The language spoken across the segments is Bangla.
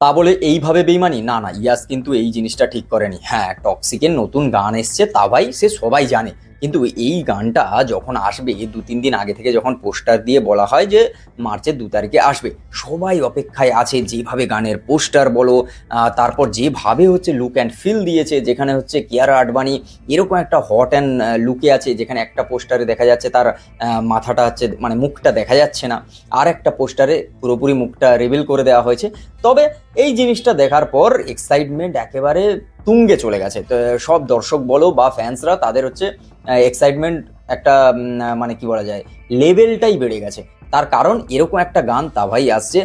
তা বলে এইভাবে বেইমানি? না না, ইয়াস কিন্তু এই জিনিসটা ঠিক করেনি। হ্যাঁ, টক্সিকের নতুন গান এসছে তা ভাই সে সবাই জানে, কিন্তু এই গানটা যখন আসবে 2-3 দিন আগে থেকে যখন পোস্টার দিয়ে বলা হয় যে মার্চের 2 তারিখে আসবে, সবাই অপেক্ষায় আছে। যেভাবে গানের পোস্টার বলো, তারপর যেভাবে হচ্ছে লুক অ্যান্ড ফিল দিয়েছে, যেখানে হচ্ছে কিয়ারা আডবাণী এরকম একটা হট অ্যান্ড লুকে আছে, যেখানে একটা পোস্টারে দেখা যাচ্ছে তার মাথাটা হচ্ছে মানে মুখটা দেখা যাচ্ছে না, আর একটা পোস্টারে পুরোপুরি মুখটা রিভিল করে দেওয়া হয়েছে। তবে এই জিনিসটা দেখার পর এক্সাইটমেন্ট একেবারে তুঙ্গে চলে গেছে। তো সব দর্শক বলো বা ফ্যান্সরা তাদের হচ্ছে এক্সাইটমেন্ট একটা মানে কি বলা যায়, লেভেলটাই বেড়ে গেছে। তার কারণ এরকম একটা গান তা ভাই আসছে।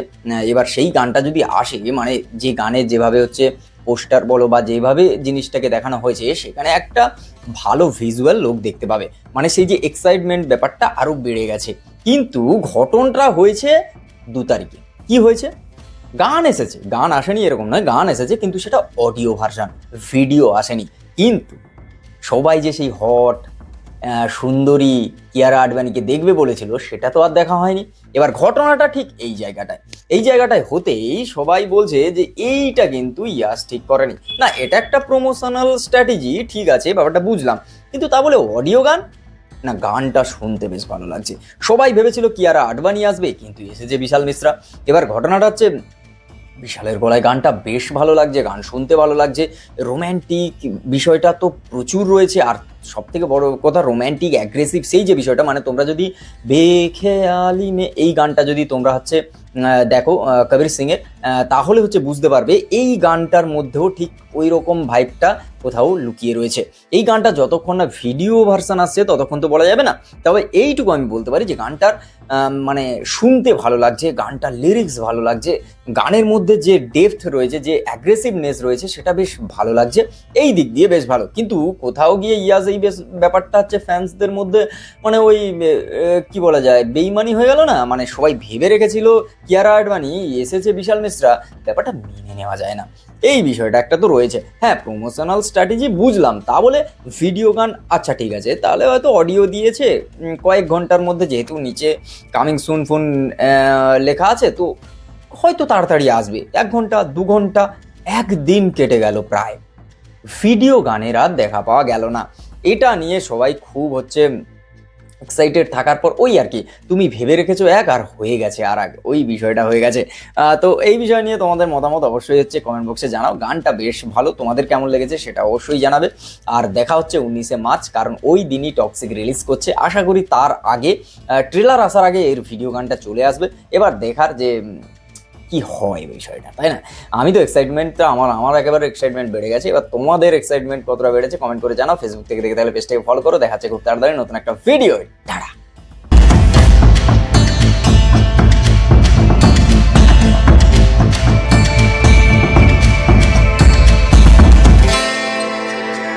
এবার সেই গানটা যদি আসে, মানে যে গানের যেভাবে হচ্ছে পোস্টার বলো বা যেভাবে জিনিসটাকে দেখানো হয়েছে, সেখানে একটা ভালো ভিজুয়াল লোক দেখতে পাবে, মানে সেই যে এক্সাইটমেন্ট ব্যাপারটা আরো বেড়ে গেছে। কিন্তু ঘটনাটা হয়েছে 2 তারিখে। কি হয়েছে? গান এসেছে, গান আসেনি এরকম নয়, গান এসেছে কিন্তু সেটা অডিও ভার্সন, ভিডিও আসেনি। কিন্তু সবাই যে সেই হট সুন্দরী কিয়ারা আডবাণীকে দেখবে বলেছিল, সেটা তো আর দেখা হয়নি। এবার ঘটনাটা ঠিক এই জায়গাটায় হতেই সবাই বলছে যে এইটা কিন্তু ইয়াস ঠিক করেনি। না, এটা একটা প্রমোশনাল স্ট্র্যাটেজি, ঠিক আছে, ব্যাপারটা বুঝলাম, কিন্তু তা বলে অডিও গান? না, গানটা শুনতে বেশ ভালো লাগছে। সবাই ভেবেছিল কিয়ারা আডবাণী আসবে, কিন্তু এসেছে বিশাল মিশ্রা। এবার ঘটনাটা হচ্ছে বিশালের গলায় গানটা বেশ ভালো লাগছে, গান শুনতে ভালো লাগছে, রোম্যান্টিক বিষয়টা তো প্রচুর রয়েছে। আর সব থেকে বড় কথা, রোম্যান্টিক অ্যাগ্রেসিভ সেই যে বিষয়টা, মানে তোমরা যদি বেখেয়ালি মে এই গানটা যদি তোমরা হচ্ছে দেখো কবির সিংয়ের, তাহলে হচ্ছে বুঝতে পারবে এই গানটার মধ্যেও ঠিক ওই রকম ভাইবটা কোথাও লুকিয়ে রয়েছে। এই গানটা যতক্ষণ না ভিডিও ভার্সন আসছে ততক্ষণ তো বলা যাবে না। তবে এইটুকু আমি বলতে পারি যে গানটার মানে শুনতে ভালো লাগছে, গানটার লিরিক্স ভালো লাগছে, গানের মধ্যে যে ডেপথ রয়েছে, যে অ্যাগ্রেসিভনেস রয়েছে, সেটা বেশ ভালো লাগছে। এই দিক দিয়ে বেশ ভালো। কিন্তু কোথাও গিয়ে ইয়াজ এই বেশ ব্যাপারটা হচ্ছে ফ্যান্সদের মধ্যে মানে ওই কি বলা যায়, বেইমানি হয়ে গেল না। মানে সবাই ভেবে রেখেছিল কিয়ারা আডবাণী, এসেছে বিশাল মিশ্রা, ব্যাপারটা মেনে নেওয়া যায় না। এই বিষয়টা একটা তো রয়েছে। হ্যাঁ, প্রমোশনাল স্ট্র্যাটেজি বুঝলাম, তা বলে ভিডিও গান আচ্ছা ঠিক আছে, তাহলে হয়তো অডিও দিয়েছে কয়েক ঘন্টার মধ্যে, যেহেতু নিচে কামিং সুন ফোন লেখা আছে, তো হয়তো তাড়াতাড়ি আসবে। 1 ঘন্টা 2 ঘন্টা, একদিন কেটে গেল প্রায়, ভিডিও গানের আর দেখা পাওয়া গেল না। এটা নিয়ে সবাই খুব হচ্ছে এক্সাইটেড থাকার পর ওই আর কি, তুমি ভেবে রেখেছো এক আর হয়ে গেছে আর এক, ওই বিষয়টা হয়ে গেছে। তো এই বিষয় নিয়ে তোমাদের মতামত অবশ্যই হচ্ছে কমেন্ট বক্সে জানাও। গানটা বেশ ভালো, তোমাদের কেমন লেগেছে সেটা অবশ্যই জানাবে। আর দেখা হচ্ছে 19শে মার্চ, কারণ ওই দিনই টক্সিক রিলিজ করছে। আশা করি তার আগে, ট্রেলার আসার আগে এর ভিডিও গানটা চলে আসবে। এবার দেখার যে কি হয় বিষয়টা, তাই না? আমি তো এক্সাইটমেন্টটা আমার একেবারে এক্সাইটমেন্ট বেড়ে গেছে। এবার তোমাদের এক্সাইটমেন্ট কতটা বেড়েছে কমেন্ট করে জানাও। ফেসবুক থেকে দেখে তাহলে পেজটাকে ফলো করো। দেখা হচ্ছে খুব তাড়াতাড়ি নতুন একটা ভিডিও। টাটা।